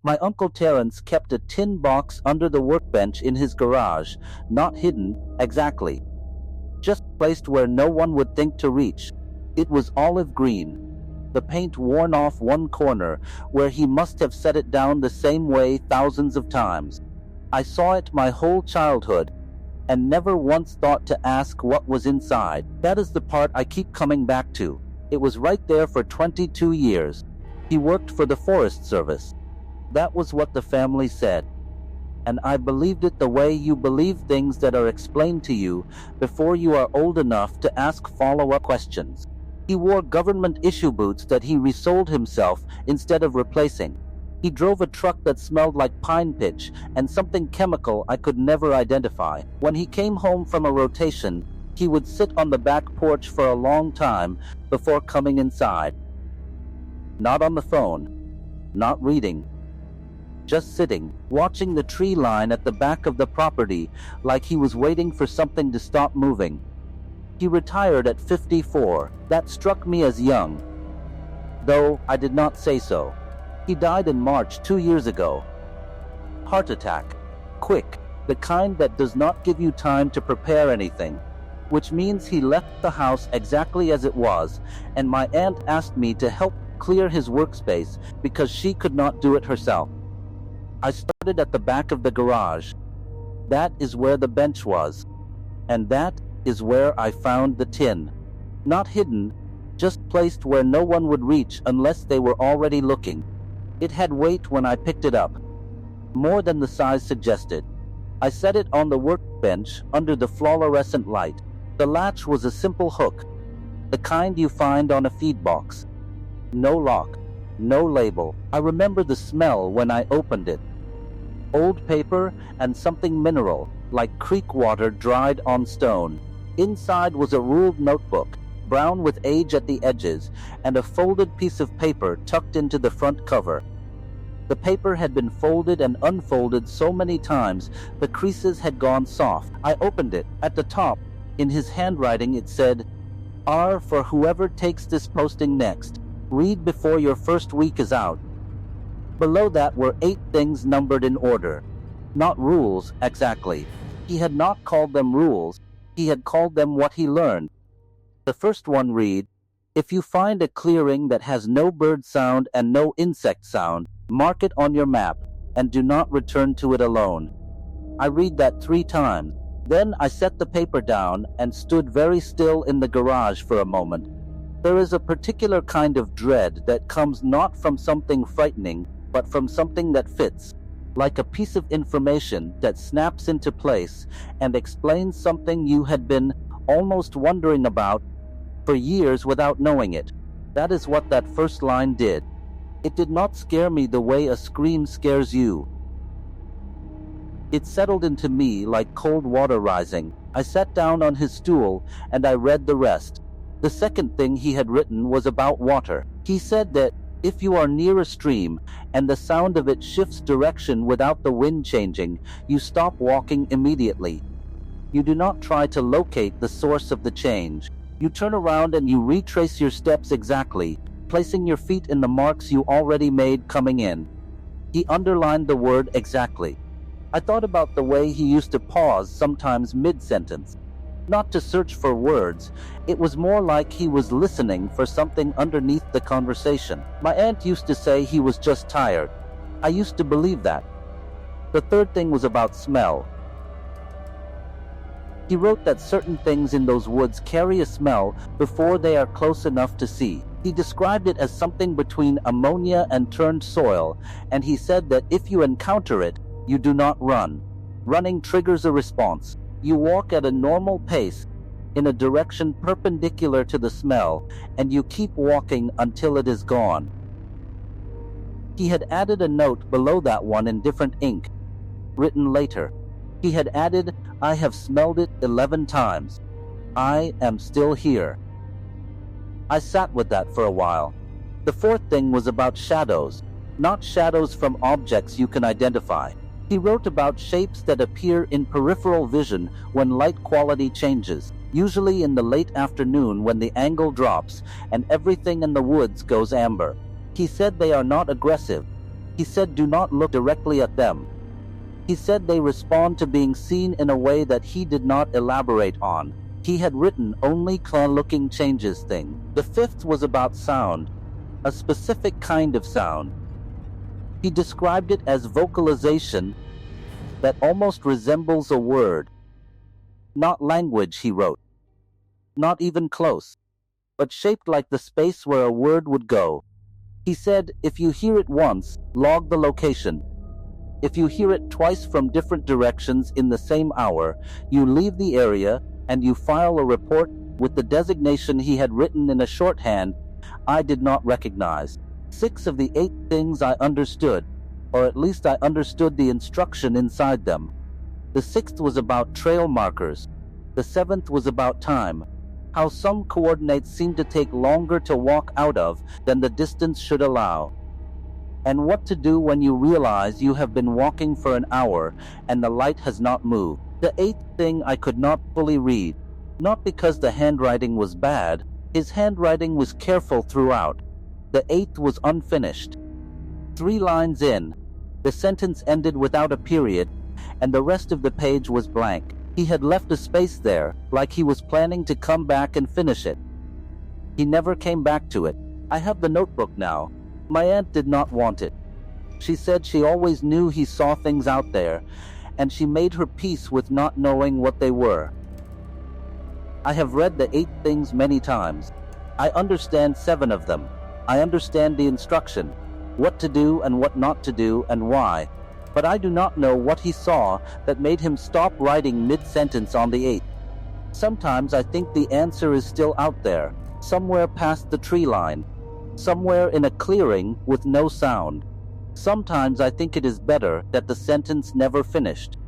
My Uncle Terrence kept a tin box under the workbench in his garage, not hidden, exactly, just placed where no one would think to reach. It was olive green, the paint worn off one corner, where he must have set it down the same way thousands of times. I saw it my whole childhood, and never once thought to ask what was inside. That is the part I keep coming back to. It was right there for 22 years. He worked for the Forest Service. That was what the family said. And I believed it the way you believe things that are explained to you before you are old enough to ask follow-up questions. He wore government issue boots that he resoled himself instead of replacing. He drove a truck that smelled like pine pitch and something chemical I could never identify. When he came home from a rotation, he would sit on the back porch for a long time before coming inside. Not on the phone, not reading, just sitting, watching the tree line at the back of the property like he was waiting for something to stop moving. He retired at 54. That struck me as young, though I did not say so. He died in March 2 years ago. Heart attack. Quick, the kind that does not give you time to prepare anything, which means he left the house exactly as it was, and my aunt asked me to help clear his workspace because she could not do it herself. I started at the back of the garage. That is where the bench was, and that is where I found the tin. Not hidden, just placed where no one would reach unless they were already looking. It had weight when I picked it up, more than the size suggested. I set it on the workbench under the fluorescent light. The latch was a simple hook, the kind you find on a feed box. No lock, no label. I remember the smell when I opened it. Old paper and something mineral, like creek water dried on stone. Inside was a ruled notebook, brown with age at the edges, and a folded piece of paper tucked into the front cover. The paper had been folded and unfolded so many times the creases had gone soft. I opened it. At the top, in his handwriting, it said, "R for whoever takes this posting next. Read before your first week is out." Below that were 8 things numbered in order. Not rules, exactly. He had not called them rules. He had called them what he learned. The first one read, "If you find a clearing that has no bird sound and no insect sound, mark it on your map and do not return to it alone." I read that 3 times. Then I set the paper down and stood very still in the garage for a moment. There is a particular kind of dread that comes not from something frightening, but from something that fits, like a piece of information that snaps into place and explains something you had been almost wondering about for years without knowing it. That is what that first line did. It did not scare me the way a scream scares you. It settled into me like cold water rising. I sat down on his stool and I read the rest. The second thing he had written was about water. He said that if you are near a stream and the sound of it shifts direction without the wind changing, you stop walking immediately. You do not try to locate the source of the change. You turn around and you retrace your steps exactly, placing your feet in the marks you already made coming in. He underlined the word exactly. I thought about the way he used to pause sometimes mid-sentence. Not to search for words, it was more like he was listening for something underneath the conversation. My aunt used to say he was just tired. I used to believe that. The third thing was about smell. He wrote that certain things in those woods carry a smell before they are close enough to see. He described it as something between ammonia and turned soil, and he said that if you encounter it, you do not run. Running triggers a response. You walk at a normal pace in a direction perpendicular to the smell, and you keep walking until it is gone. He had added a note below that one in different ink, written later. He had added, "I have smelled it 11 times. I am still here." I sat with that for a while. The fourth thing was about shadows, not shadows from objects you can identify. He wrote about shapes that appear in peripheral vision when light quality changes, usually in the late afternoon when the angle drops and everything in the woods goes amber. He said they are not aggressive. He said do not look directly at them. He said they respond to being seen in a way that he did not elaborate on. He had written only looking changes thing. The fifth was about sound, a specific kind of sound. He described it as vocalization that almost resembles a word. Not language, he wrote. Not even close, but shaped like the space where a word would go. He said, if you hear it once, log the location. If you hear it twice from different directions in the same hour, you leave the area and you file a report with the designation he had written in a shorthand I did not recognize. 6 of the 8 things I understood, or at least I understood the instruction inside them. The 6th was about trail markers. The 7th was about time, how some coordinates seem to take longer to walk out of than the distance should allow, and what to do when you realize you have been walking for an hour and the light has not moved. The 8th thing I could not fully read, not because the handwriting was bad. His handwriting was careful throughout. The 8th was unfinished. 3 lines in, the sentence ended without a period, and the rest of the page was blank. He had left a space there, like he was planning to come back and finish it. He never came back to it. I have the notebook now. My aunt did not want it. She said she always knew he saw things out there, and she made her peace with not knowing what they were. I have read the 8 things many times. I understand 7 of them. I understand the instruction, what to do and what not to do and why, but I do not know what he saw that made him stop writing mid-sentence on the 8th. Sometimes I think the answer is still out there, somewhere past the tree line, somewhere in a clearing with no sound. Sometimes I think it is better that the sentence never finished.